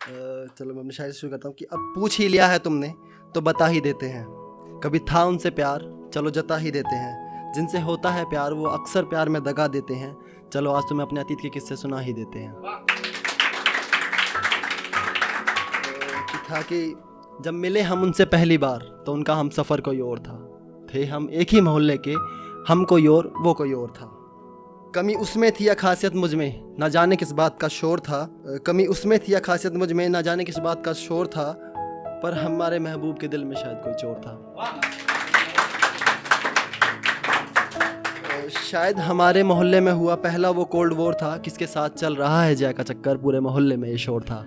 चलो मैं अपनी शायरी शुरू करता हूँ कि अब पूछ ही लिया है तुमने तो बता ही देते हैं, कभी था उनसे प्यार चलो जता ही देते हैं, जिनसे होता है प्यार वो अक्सर प्यार में दगा देते हैं, चलो आज तुम्हें अपने अतीत के किस्से सुना ही देते हैं। कि था कि जब मिले हम उनसे पहली बार तो उनका हम सफ़र कोई और था, थे हम एक ही मोहल्ले के, हम कोई और वो कोई और था। कमी उसमें थी या खासियत मुझ में ना जाने किस बात का शोर था, कमी उसमें थी या खासियत मुझ में ना जाने किस बात का शोर था, पर हमारे महबूब के दिल में शायद कोई चोर था। शायद हमारे मोहल्ले में हुआ पहला वो कोल्ड वॉर था, किसके साथ चल रहा है जय का चक्कर, पूरे मोहल्ले में ये शोर था।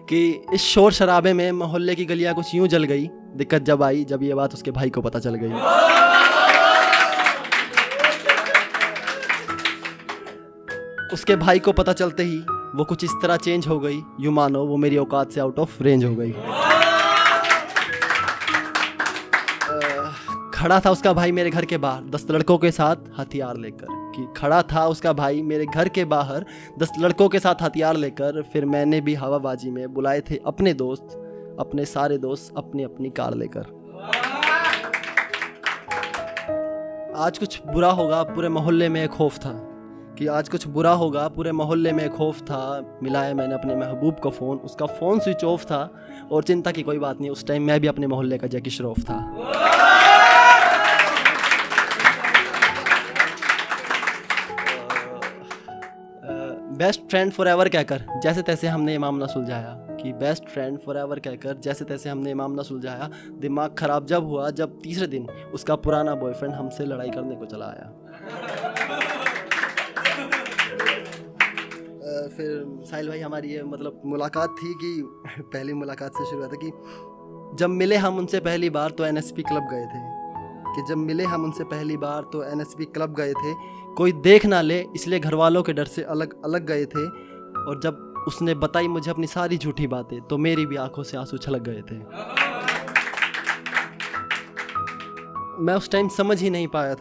कि इस शोर शराबे में मोहल्ले की गलियां कुछ यूं जल गई, दिक्कत जब आई जब ये बात उसके भाई को पता चल गई। उसके भाई को पता चलते ही वो कुछ इस तरह चेंज हो गई, यूं मानो वो मेरी औकात से आउट ऑफ रेंज हो गई। खड़ा था उसका भाई मेरे घर के बाहर 10 लड़कों के साथ हथियार लेकर, कि खड़ा था उसका भाई मेरे घर के बाहर 10 लड़कों के साथ हथियार लेकर, फिर मैंने भी हवाबाजी में बुलाए थे अपने दोस्त, अपने सारे दोस्त अपनी अपनी कार लेकर। आज कुछ बुरा होगा पूरे मोहल्ले में एक खौफ था, कि आज कुछ बुरा होगा पूरे मोहल्ले में एक खौफ था, मिलाया मैंने अपने महबूब को फ़ोन, उसका फ़ोन स्विच ऑफ था, और चिंता की कोई बात नहीं उस टाइम मैं भी अपने मोहल्ले का जैकी श्रॉफ था। बेस्ट फ्रेंड फॉर एवर कहकर जैसे तैसे हमने ये मामला सुलझाया, कि बेस्ट फ्रेंड फॉर एवर कहकर जैसे तैसे हमने ये मामला सुलझाया, दिमाग ख़राब जब हुआ जब तीसरे दिन उसका पुराना बॉयफ्रेंड हमसे लड़ाई करने को चला आया। फिर साहिल भाई हमारी ये मतलब मुलाकात थी कि पहली मुलाकात से शुरू हुआ था कि जब मिले हम उनसे पहली बार तो एनएसपी क्लब गए थे, कि जब मिले हम उनसे पहली बार तो एनएसपी क्लब गए थे, कोई देख ना ले इसलिए घर वालों के डर से अलग अलग गए थे, और जब उसने बताई मुझे अपनी सारी झूठी बातें तो मेरी भी आंखों से आंसू छलक गए थे। मैं उस टाइम समझ ही नहीं पाया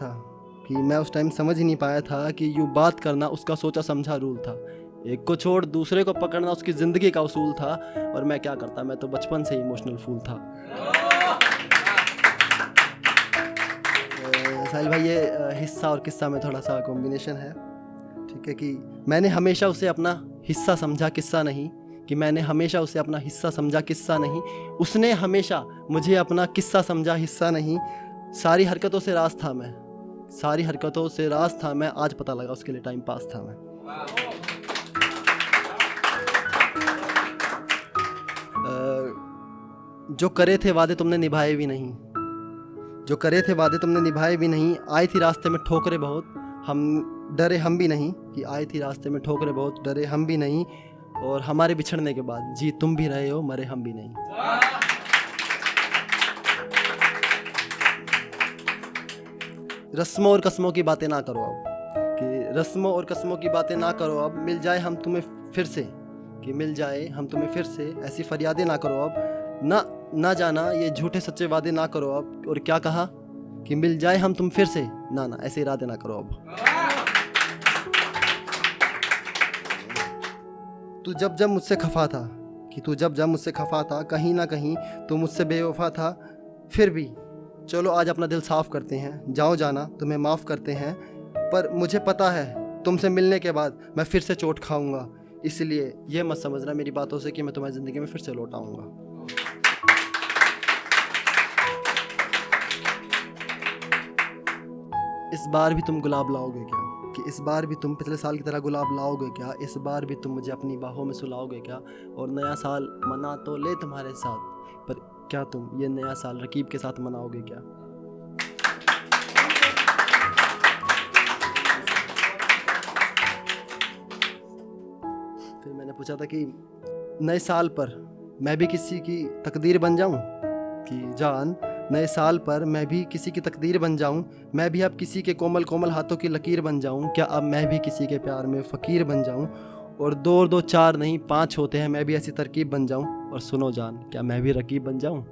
था कि यूँ बात करना उसका सोचा समझा रूल था, एक को छोड़ दूसरे को पकड़ना उसकी ज़िंदगी का उसूल था, और मैं क्या करता, मैं तो बचपन से ही इमोशनल फूल था। साहिल भाई ये हिस्सा और किस्सा में थोड़ा सा कॉम्बिनेशन है, ठीक है, कि मैंने हमेशा उसे अपना हिस्सा समझा किस्सा नहीं, कि मैंने हमेशा उसे अपना हिस्सा समझा किस्सा नहीं, उसने हमेशा मुझे अपना किस्सा समझा हिस्सा नहीं, सारी हरकतों से राज था मैं, आज पता लगा उसके लिए टाइम पास था मैं। जो करे थे वादे तुमने निभाए भी नहीं, आई थी रास्ते में ठोकरें बहुत, हम डरे हम भी नहीं, कि आई थी रास्ते में ठोकरें बहुत, डरे हम भी नहीं, और हमारे बिछड़ने के बाद जी तुम भी रहे हो मरे हम भी नहीं। रस्मों और कस्मों की बातें ना करो अब, कि रस्मों और कस्मों की बातें ना करो अब, मिल जाए हम तुम्हें फिर से, ऐसी फरियादें ना करो अब, ना जाना ये झूठे सच्चे वादे ना करो अब, और क्या कहा कि मिल जाए हम तुम फिर से, ना ऐसे इरादे ना करो अब। तू जब मुझसे खफा था, कहीं ना कहीं तू मुझसे बेवफा था, फिर भी चलो आज अपना दिल साफ करते हैं, जाओ जाना तुम्हें माफ़ करते हैं, पर मुझे पता है तुमसे मिलने के बाद मैं फिर से चोट खाऊंगा, इसलिए ये मत समझना मेरी बातों से कि मैं तुम्हारी ज़िंदगी में फिर से लौट आऊँगा। इस बार भी तुम गुलाब लाओगे क्या, कि इस बार भी तुम पिछले साल की तरह गुलाब लाओगे क्या, इस बार भी तुम मुझे अपनी बाहों में सुलाओगे क्या, और नया साल मना तो ले तुम्हारे साथ, पर क्या तुम ये नया साल रकीब के साथ मनाओगे क्या। फिर मैंने पूछा था कि नए साल पर मैं भी किसी की तकदीर बन जाऊं, कि जान नए साल पर मैं भी किसी की तकदीर बन जाऊं, मैं भी अब किसी के कोमल कोमल हाथों की लकीर बन जाऊं, क्या अब मैं भी किसी के प्यार में फ़कीर बन जाऊं, और 2 और 2 4 नहीं 5 होते हैं, मैं भी ऐसी तरकीब बन जाऊं, और सुनो जान क्या मैं भी रकीब बन जाऊं।